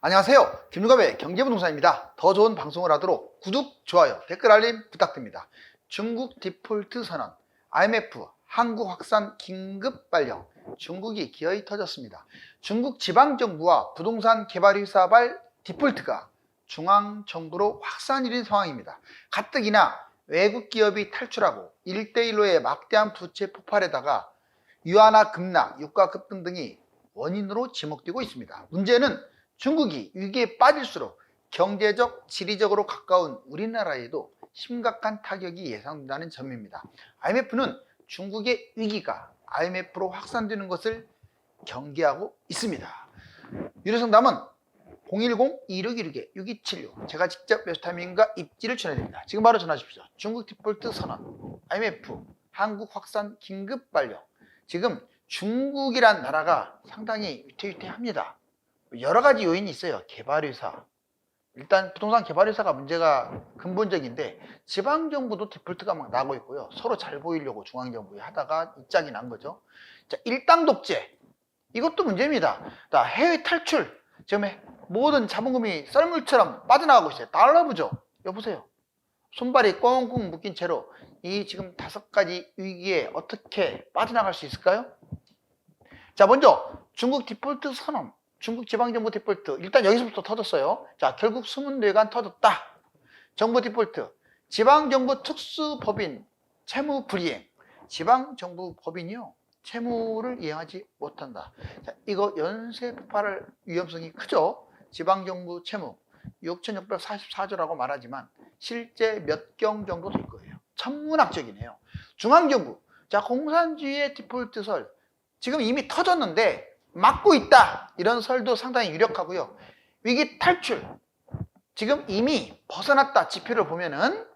안녕하세요. 김유갑의 경제부동산입니다. 더 좋은 방송을 하도록 구독, 좋아요, 댓글 알림 부탁드립니다. 중국 디폴트 선언, IMF 한국 확산 긴급 발령, 중국이 기어이 터졌습니다. 중국 지방정부와 부동산 개발회사발 디폴트가 중앙정부로 확산일인 상황입니다. 가뜩이나 외국 기업이 탈출하고 1대1로의 막대한 부채 폭발에다가 유안화 급락, 유가 급등 등이 원인으로 지목되고 있습니다. 문제는 중국이 위기에 빠질수록 경제적, 지리적으로 가까운 우리나라에도 심각한 타격이 예상된다는 점입니다. IMF는 중국의 위기가 IMF로 확산되는 것을 경계하고 있습니다. 유료상담은 010-2616-6276 제가 직접 메소타민과 입지를 전해드립니다. 지금 바로 전화 주십시오. 중국 디폴트 선언, IMF 한국 확산 긴급 발령. 지금 중국이란 나라가 상당히 위태위태합니다. 여러 가지 요인이 있어요. 개발회사. 일단 부동산 개발회사가 문제가 근본적인데 지방정부도 디폴트가 막 나고 있고요. 서로 잘 보이려고 중앙정부에 하다가 이 짝이 난 거죠. 자, 일당 독재. 이것도 문제입니다. 자, 해외 탈출. 지금 모든 자본금이 썰물처럼 빠져나가고 있어요. 달러부죠. 여보세요. 손발이 꽁꽁 묶인 채로 이 지금 5가지 위기에 어떻게 빠져나갈 수 있을까요? 자, 먼저 중국 디폴트 선언. 중국 지방정부 디폴트. 일단 여기서부터 터졌어요. 자, 결국 수문대관 터졌다. 정부 디폴트. 지방정부 특수법인 채무 불이행. 지방정부 법인이요. 채무를 이행하지 못한다. 자, 이거 연쇄 폭발할 위험성이 크죠. 지방정부 채무 6,644조라고 말하지만 실제 몇 경 정도 될 거예요. 천문학적이네요. 중앙정부. 자, 공산주의의 디폴트설. 지금 이미 터졌는데 막고 있다. 이런 설도 상당히 유력하고요. 위기 탈출. 지금 이미 벗어났다. 지표를 보면은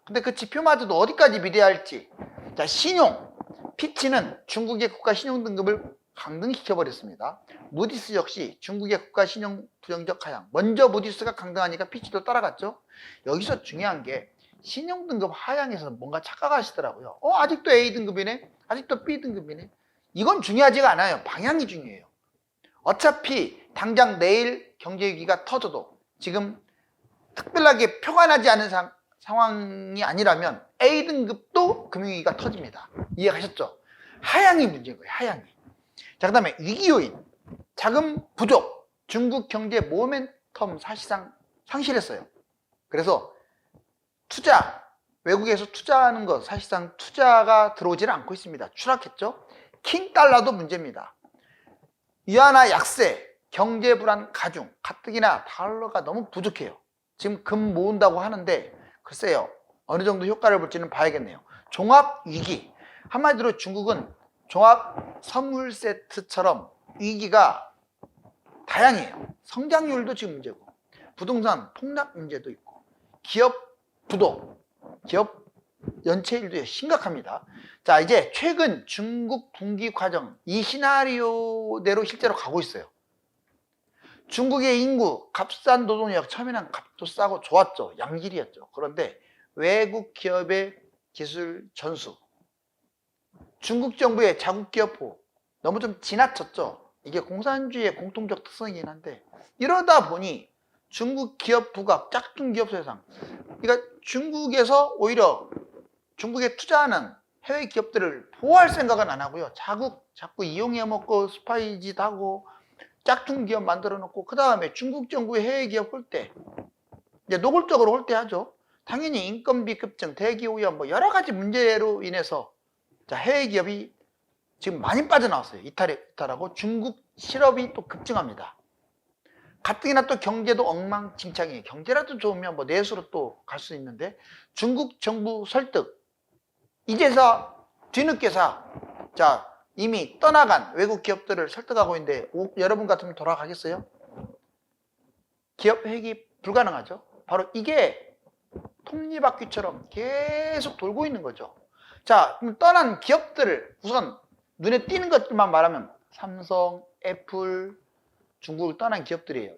근데 그 지표마저도 어디까지 미래할지. 자, 신용. 피치는 중국의 국가 신용 등급을 강등시켜 버렸습니다. 무디스 역시 중국의 국가 신용 부정적 하향. 먼저 무디스가 강등하니까 피치도 따라갔죠. 여기서 중요한 게 신용 등급 하향에서 뭔가 착각하시더라고요. 아직도 A 등급이네. 아직도 B 등급이네. 이건 중요하지가 않아요. 방향이 중요해요. 어차피 당장 내일 경제위기가 터져도 지금 특별하게 표가 나지 않은 상황이 아니라면 A등급도 금융위기가 터집니다. 이해가셨죠? 하향이 문제인 거예요. 하향이. 자, 그 다음에 위기요인. 자금 부족. 중국 경제 모멘텀 사실상 상실했어요. 그래서 투자, 외국에서 투자하는 것 사실상 투자가 들어오지는 않고 있습니다. 추락했죠? 킹달러도 문제입니다. 위안화 약세, 경제 불안 가중, 가뜩이나 달러가 너무 부족해요. 지금 금 모은다고 하는데 글쎄요. 어느 정도 효과를 볼지는 봐야겠네요. 종합 위기. 한마디로 중국은 종합 선물 세트처럼 위기가 다양해요. 성장률도 지금 문제고 부동산 폭락 문제도 있고 기업 부도, 기업 연체율도 심각합니다. 자, 이제 최근 중국 분기 과정 이 시나리오대로 실제로 가고 있어요. 중국의 인구, 값싼 노동력, 처음에는 값도 싸고 좋았죠. 양질이었죠. 그런데 외국 기업의 기술 전수, 중국 정부의 자국 기업 보호 너무 좀 지나쳤죠. 이게 공산주의의 공통적 특성이긴 한데 이러다 보니 중국 기업 부각, 짝퉁 기업 세상. 그러니까 중국에서 오히려 중국에 투자하는 해외 기업들을 보호할 생각은 안 하고요. 자꾸 이용해 먹고 스파이짓 하고 짝퉁 기업 만들어 놓고 그 다음에 중국 정부의 해외 기업 홀대. 이제 노골적으로 홀대하죠. 당연히 인건비 급증, 대기 오염 뭐 여러 가지 문제로 인해서 자, 해외 기업이 지금 많이 빠져나왔어요. 이탈하고 중국 실업이 또 급증합니다. 가뜩이나 또 경제도 엉망진창이에요. 경제라도 좋으면 뭐 내수로 또 갈 수 있는데 중국 정부 설득. 이제서 뒤늦게서 자 이미 떠나간 외국 기업들을 설득하고 있는데 여러분 같으면 돌아가겠어요? 기업 회귀 불가능하죠. 바로 이게 톱니바퀴처럼 계속 돌고 있는 거죠. 자, 그럼 떠난 기업들을 우선 눈에 띄는 것들만 말하면 삼성, 애플, 중국을 떠난 기업들이에요.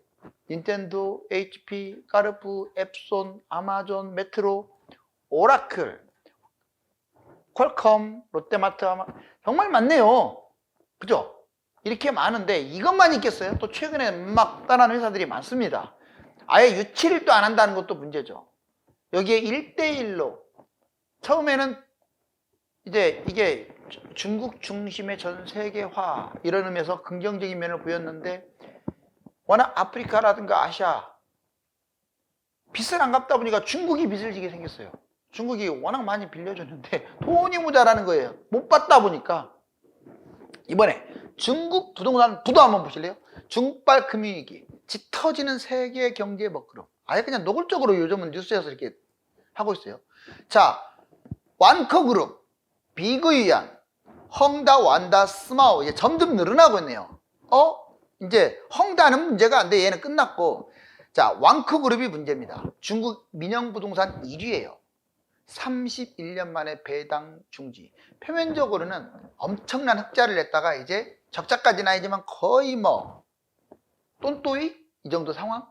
닌텐도, HP, 까르푸, 앱손, 아마존, 메트로, 오라클, 퀄컴, 롯데마트, 정말 많네요. 그죠? 이렇게 많은데 이것만 있겠어요? 또 최근에 막 떠나는 회사들이 많습니다. 아예 유치를 또 안 한다는 것도 문제죠. 여기에 1대1로 처음에는 이제 이게 중국 중심의 전 세계화 이런 의미에서 긍정적인 면을 보였는데 워낙 아프리카라든가 아시아 빚을 안 갚다 보니까 중국이 빚을 지게 생겼어요. 중국이 워낙 많이 빌려줬는데 돈이 모자라는 거예요. 못 받다 보니까 이번에 중국 부동산 부도 한번 보실래요? 중국발 금융위기 짙어지는 세계 경제 먹구름. 아예 그냥 노골적으로 요즘은 뉴스에서 이렇게 하고 있어요. 자, 완커그룹, 비그위안, 헝다, 완다, 스마오 이제 점점 늘어나고 있네요. 이제 헝다는 문제가 안 돼. 얘는 끝났고, 자, 완커그룹이 문제입니다. 중국 민영부동산 1위예요. 31년 만에 배당 중지. 표면적으로는 엄청난 흑자를 냈다가 이제 적자까지는 아니지만 거의 뭐 똔또이 이 정도 상황.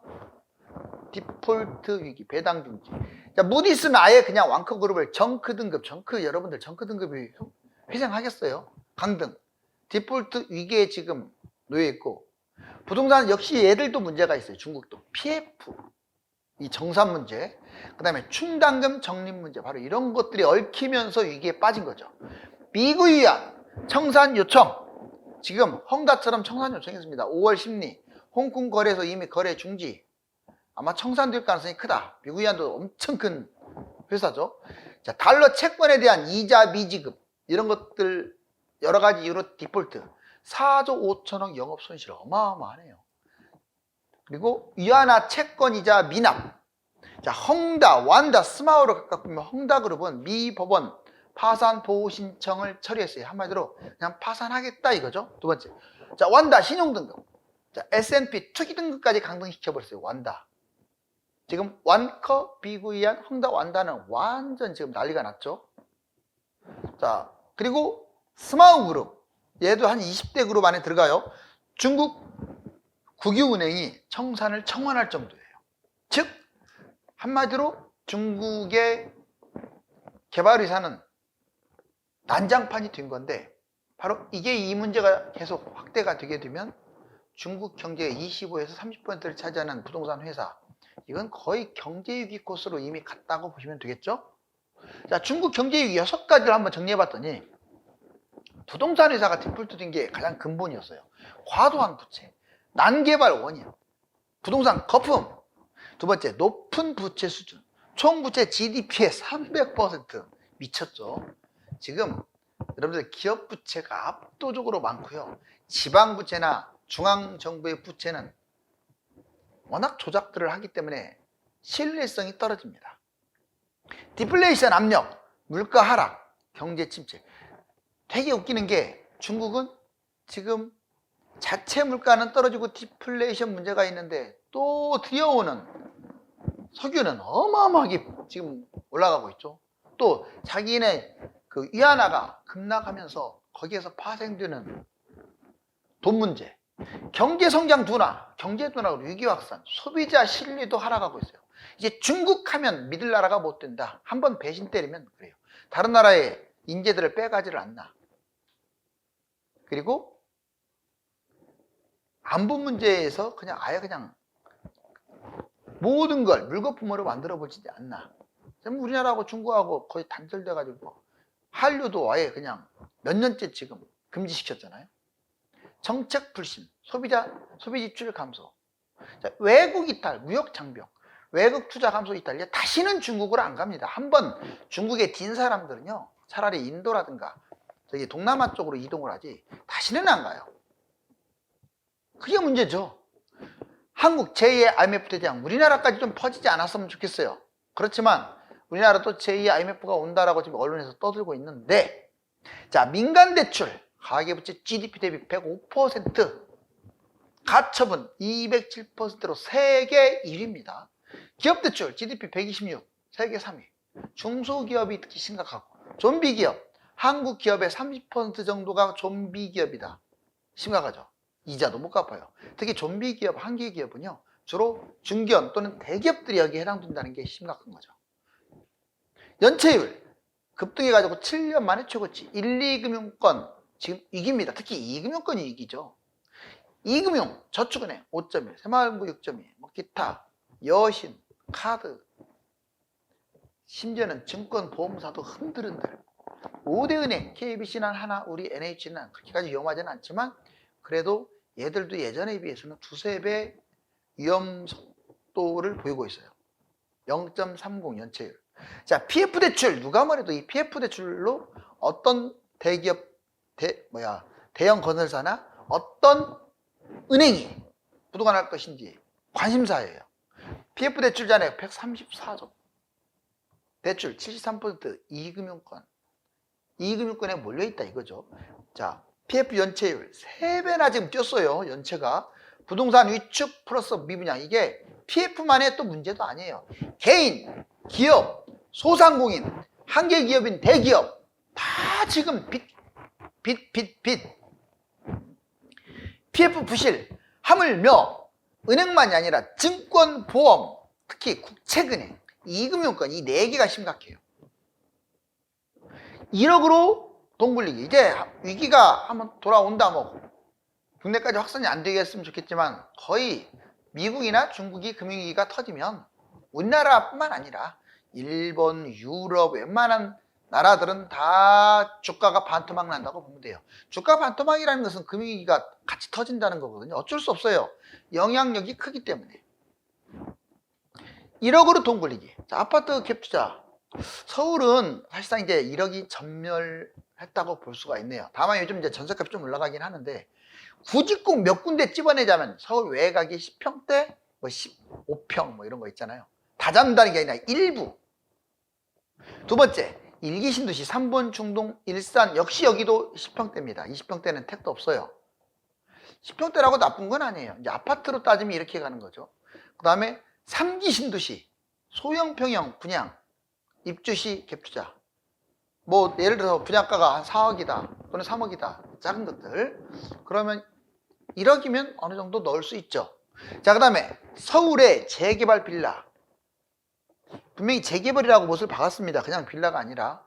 디폴트 위기, 배당 중지. 자, 무디스는 아예 그냥 완커그룹을 정크 등급, 여러분들 정크 등급이 회생하겠어요? 강등. 디폴트 위기에 지금 놓여 있고, 부동산 역시 얘들도 문제가 있어요. 중국도 PF, 이 정산 문제, 그 다음에 충당금 적립 문제, 바로 이런 것들이 얽히면서 위기에 빠진 거죠. 미국이야 청산 요청. 지금 헝다처럼 청산 요청했습니다. 5월 심리. 홍콩 거래소 이미 거래 중지. 아마 청산될 가능성이 크다. 미국이안도 엄청 큰 회사죠. 자, 달러 채권에 대한 이자 미지급 이런 것들 여러 가지 이유로 디폴트. 4조 5천억 영업 손실 어마어마하네요. 그리고 위안화 채권이자 미납. 자, 헝다, 완다, 스마우로 각각 보면 헝다그룹은 미 법원 파산 보호 신청을 처리했어요. 한마디로 그냥 파산하겠다 이거죠. 두 번째. 자, 완다 신용등급. 자, S&P 투기 등급까지 강등시켜버렸어요. 완다. 지금 완커, 비구이안, 헝다, 완다는 완전 지금 난리가 났죠. 자, 그리고 스마우 그룹. 얘도 한 20대 그룹 안에 들어가요. 중국 국유은행이 청산을 청원할 정도예요. 즉 한마디로 중국의 개발의사는 난장판이 된 건데, 바로 이게 이 문제가 계속 확대가 되게 되면 중국 경제의 25에서 30%를 차지하는 부동산 회사, 이건 거의 경제위기 코스로 이미 갔다고 보시면 되겠죠. 자, 중국 경제위기 6가지를 한번 정리해 봤더니 부동산 회사가 디폴트 된 게 가장 근본이었어요. 과도한 부채, 난개발 원인, 부동산 거품. 두 번째, 높은 부채 수준. 총 부채 GDP의 300% 미쳤죠. 지금 여러분들 기업 부채가 압도적으로 많고요. 지방 부채나 중앙 정부의 부채는 워낙 조작들을 하기 때문에 신뢰성이 떨어집니다. 디플레이션 압력, 물가 하락, 경제 침체. 되게 웃기는 게 중국은 지금 자체 물가는 떨어지고 디플레이션 문제가 있는데 또 들여오는 석유는 어마어마하게 지금 올라가고 있죠. 또 자기네 그 위안화가 급락하면서 거기에서 파생되는 돈 문제, 경제 성장 둔화, 경제 둔화로 위기 확산, 소비자 신뢰도 하락하고 있어요. 이제 중국 하면 믿을 나라가 못 된다. 한번 배신 때리면 그래요. 다른 나라의 인재들을 빼가지를 않나. 그리고 안보 문제에서 그냥 아예 그냥 모든 걸 물거품으로 만들어 보지 않나. 우리나라하고 중국하고 거의 단절돼가지고 한류도 아예 그냥 몇 년째 지금 금지시켰잖아요. 정책 불신, 소비 지출 감소, 자, 외국 이탈, 무역 장벽, 외국 투자 감소 이탈. 이제 다시는 중국으로 안 갑니다. 한번 중국에 딘 사람들은요, 차라리 인도라든가 저기 동남아 쪽으로 이동을 하지 다시는 안 가요. 그게 문제죠. 한국 제2의 IMF 대장, 우리나라까지 좀 퍼지지 않았으면 좋겠어요. 그렇지만 우리나라도 제2의 IMF가 온다라고 지금 언론에서 떠들고 있는데, 자, 민간 대출, 가계부채 GDP 대비 105%, 가처분 207%로 세계 1위입니다. 기업 대출 GDP 126, 세계 3위. 중소기업이 특히 심각하고, 좀비 기업, 한국 기업의 30% 정도가 좀비 기업이다. 심각하죠. 이자도 못 갚아요. 특히 좀비 기업, 한계 기업은요, 주로 중견 또는 대기업들이 여기에 해당된다는 게 심각한 거죠. 연체율 급등해가지고 7년 만에 최고치. 1, 2금융권 지금 위기입니다. 특히 2금융권이 위기죠. 이금융, 저축은행 5.1, 새마을금고 6.2, 뭐 기타, 여신, 카드, 심지어는 증권, 보험사도 흔들흔들. 5대 은행, KBC는 하나, 우리 NH는 그렇게까지 위험하지는 않지만 그래도 얘들도 예전에 비해서는 두세 배 위험 속도를 보이고 있어요. 0.30 연체율. 자, PF 대출, 누가 뭐래도 이 PF 대출로 어떤 대기업, 대형 건설사나 어떤 은행이 부도가 날 것인지 관심사예요. PF 대출 잔액 134조. 대출 73% 이금융권. 이금융권에 몰려있다 이거죠. 자, PF 연체율 3배나 지금 뛰었어요. 연체가. 부동산 위축 플러스 미분양. 이게 PF만의 또 문제도 아니에요. 개인, 기업, 소상공인, 한계기업인 대기업 다 지금 빚. PF 부실, 하물며 은행만이 아니라 증권, 보험, 특히 국책은행, 이금융권 이 4개가 심각해요. 1억으로 돈 굴리기. 이제 위기가 한번 돌아온다 뭐 국내까지 확산이 안 되겠으면 좋겠지만 거의 미국이나 중국이 금융위기가 터지면 우리나라뿐만 아니라 일본, 유럽 웬만한 나라들은 다 주가가 반토막 난다고 보면 돼요. 주가 반토막이라는 것은 금융위기가 같이 터진다는 거거든요. 어쩔 수 없어요. 영향력이 크기 때문에. 1억으로 돈 굴리기. 자, 아파트 갭 투자. 서울은 사실상 이제 1억이 전멸했다고 볼 수가 있네요. 다만 요즘 이제 전세값이 좀 올라가긴 하는데 굳이 꼭 몇 군데 찝어내자면 서울 외곽이 10평대, 뭐 15평 뭐 이런 거 있잖아요. 다 잡는다는 게 아니라 일부. 두 번째, 일기 신도시 3번 중동 일산 역시 여기도 10평대입니다. 20평대는 택도 없어요. 10평대라고 나쁜 건 아니에요. 이제 아파트로 따지면 이렇게 가는 거죠. 그 다음에 3기 신도시 소형 평형 분양 입주시 갭투자. 뭐 예를 들어서 분양가가 한 4억이다 또는 3억이다 작은 것들 그러면 1억이면 어느 정도 넣을 수 있죠. 자, 그 다음에 서울의 재개발 빌라. 분명히 재개발이라고 못을 박았습니다. 그냥 빌라가 아니라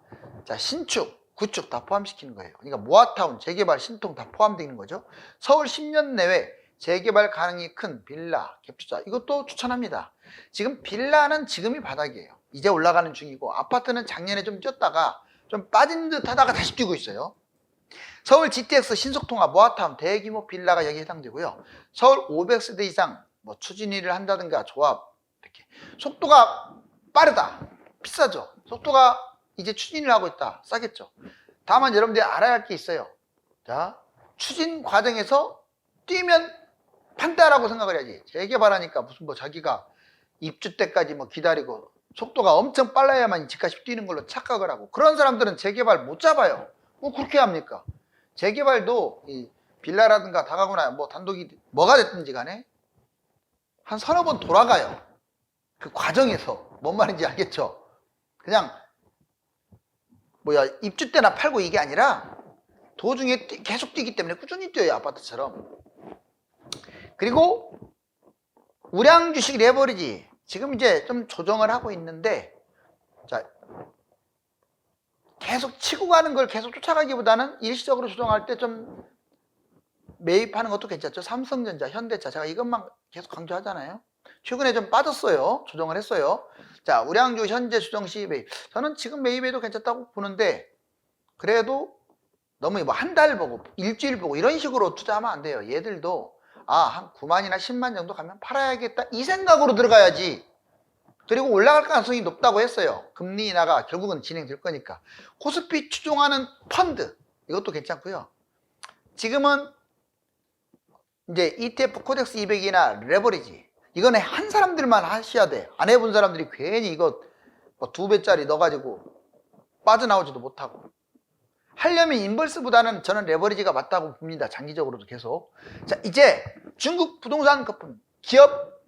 자, 신축, 구축 다 포함시키는 거예요. 그러니까 모아타운, 재개발, 신통 다 포함되어 있는 거죠. 서울 10년 내외 재개발 가능이 큰 빌라, 갭투자 이것도 추천합니다. 지금 빌라는 지금이 바닥이에요. 이제 올라가는 중이고 아파트는 작년에 좀 뛰었다가 좀 빠진 듯 하다가 다시 뛰고 있어요. 서울 GTX 신속통합 모아타운 대규모 빌라가 여기에 해당되고요. 서울 500세대 이상 뭐 추진위를 한다든가 조합 이렇게 속도가 빠르다 비싸죠. 속도가 이제 추진을 하고 있다 싸겠죠. 다만 여러분들이 알아야 할 게 있어요. 자, 추진 과정에서 뛰면 판다라고 생각을 해야지. 재개발하니까 무슨 뭐 자기가 입주 때까지 뭐 기다리고 속도가 엄청 빨라야만 집값이 뛰는 걸로 착각을 하고 그런 사람들은 재개발 못 잡아요. 뭐 그렇게 합니까? 재개발도 이 빌라라든가 다가구나 뭐 단독이 뭐가 됐든지 간에 한 서너 번 돌아가요. 그 과정에서 뭔 말인지 알겠죠? 그냥 입주 때나 팔고 이게 아니라 도중에 계속 뛰기 때문에 꾸준히 뛰어요. 아파트처럼. 그리고 우량 주식 레버리지 지금 이제 좀 조정을 하고 있는데 자, 계속 치고 가는 걸 계속 쫓아가기보다는 일시적으로 조정할 때 좀 매입하는 것도 괜찮죠. 삼성전자, 현대차 제가 이것만 계속 강조하잖아요. 최근에 좀 빠졌어요. 조정을 했어요. 자, 우량주 현재 조정 시 매입. 저는 지금 매입해도 괜찮다고 보는데 그래도 너무 뭐 한 달 보고 일주일 보고 이런 식으로 투자하면 안 돼요. 얘들도 한 9만이나 10만 정도 가면 팔아야겠다 이 생각으로 들어가야지. 그리고 올라갈 가능성이 높다고 했어요. 금리 인하가 결국은 진행될 거니까. 코스피 추종하는 펀드 이것도 괜찮고요. 지금은 이제 ETF 코덱스 200이나 레버리지 이거는 한 사람들만 하셔야 돼. 안 해본 사람들이 괜히 이거 뭐 2배짜리 넣어가지고 빠져나오지도 못하고 하려면 인버스보다는 저는 레버리지가 맞다고 봅니다. 장기적으로도 계속. 자, 이제 중국 부동산 거품 기업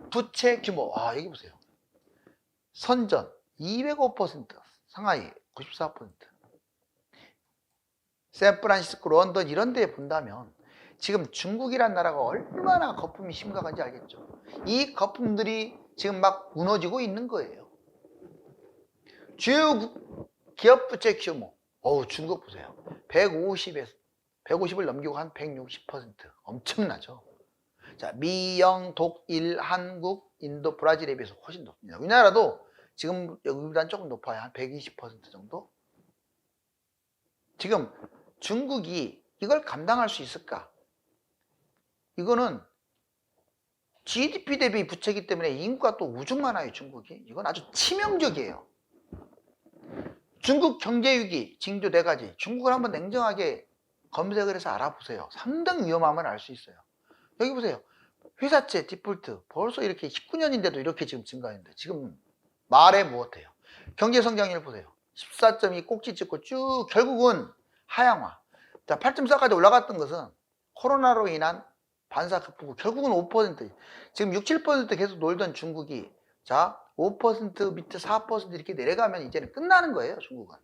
부채 규모 여기 보세요. 선전 205%, 상하이 94%, 샌프란시스코, 런던 이런 데에 본다면 지금 중국이란 나라가 얼마나 거품이 심각한지 알겠죠. 이 거품들이 지금 막 무너지고 있는 거예요. 주요 기업 부채 규모 중국 보세요. 150에서 150을 넘기고 한 160%. 엄청나죠. 자, 미, 영, 독, 일, 한국, 인도, 브라질에 비해서 훨씬 높습니다. 우리나라도 지금 여기보다는 조금 높아요. 한 120% 정도. 지금 중국이 이걸 감당할 수 있을까? 이거는 GDP 대비 부채이기 때문에 인구가 또 우중 많아요, 중국이. 이건 아주 치명적이에요. 중국 경제위기 징조 4가지. 중국을 한번 냉정하게 검색을 해서 알아보세요. 상당히 위험함을 알 수 있어요. 여기 보세요. 회사채 디폴트 벌써 이렇게 19년인데도 이렇게 지금 증가했는데 지금 말해 무엇해요? 경제성장률 보세요. 14.2 꼭지 찍고 쭉 결국은 하향화. 자, 8.4까지 올라갔던 것은 코로나로 인한 반사급부고 결국은 5%. 지금 6, 7% 계속 놀던 중국이 자 5% 밑에 4% 이렇게 내려가면 이제는 끝나는 거예요. 중국은.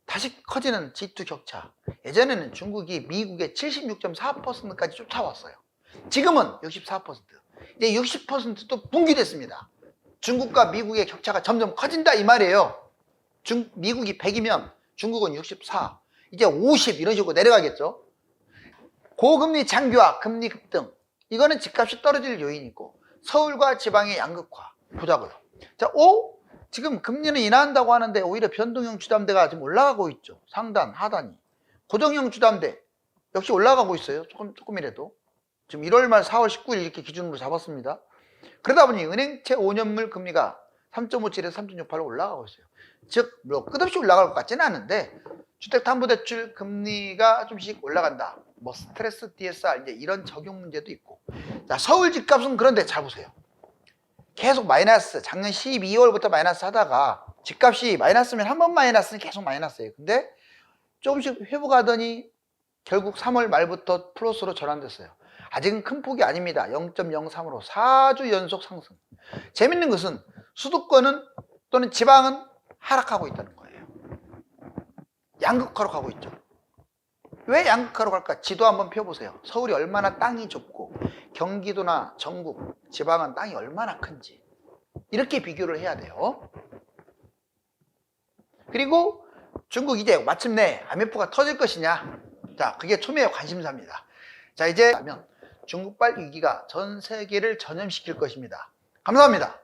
다시 커지는 G2 격차. 예전에는 중국이 미국의 76.4%까지 쫓아왔어요. 지금은 64%. 이제 60%도 붕괴됐습니다. 중국과 미국의 격차가 점점 커진다 이 말이에요. 미국이 100이면 중국은 64, 이제 50 이런 식으로 내려가겠죠. 고금리 장기화, 금리 급등. 이거는 집값이 떨어질 요인이고 서울과 지방의 양극화 보자고요. 자, 지금 금리는 인하한다고 하는데 오히려 변동형 주담대가 지금 올라가고 있죠. 상단, 하단이. 고정형 주담대 역시 올라가고 있어요. 조금이라도. 지금 1월 말 4월 19일 이렇게 기준으로 잡았습니다. 그러다 보니 은행채 5년물 금리가 3.57에서 3.68로 올라가고 있어요. 즉, 뭐 끝없이 올라갈 것 같지는 않은데 주택담보대출 금리가 좀씩 올라간다. 뭐 스트레스 DSR 이제 이런 적용 문제도 있고. 자, 서울 집값은 그런데 잘 보세요. 계속 마이너스. 작년 12월부터 마이너스 하다가 집값이 마이너스면 한 번 마이너스는 계속 마이너스예요. 근데 조금씩 회복하더니 결국 3월 말부터 플러스로 전환됐어요. 아직은 큰 폭이 아닙니다. 0.03으로 4주 연속 상승. 재밌는 것은 수도권은 또는 지방은 하락하고 있다는 거예요. 양극화로 가고 있죠. 왜 양극화로 갈까? 지도 한번 펴보세요. 서울이 얼마나 땅이 좁고 경기도나 전국, 지방은 땅이 얼마나 큰지 이렇게 비교를 해야 돼요. 그리고 중국 이제 마침내 IMF가 터질 것이냐? 자, 그게 초미의 관심사입니다. 자, 이제 하면 중국발 위기가 전 세계를 전염시킬 것입니다. 감사합니다.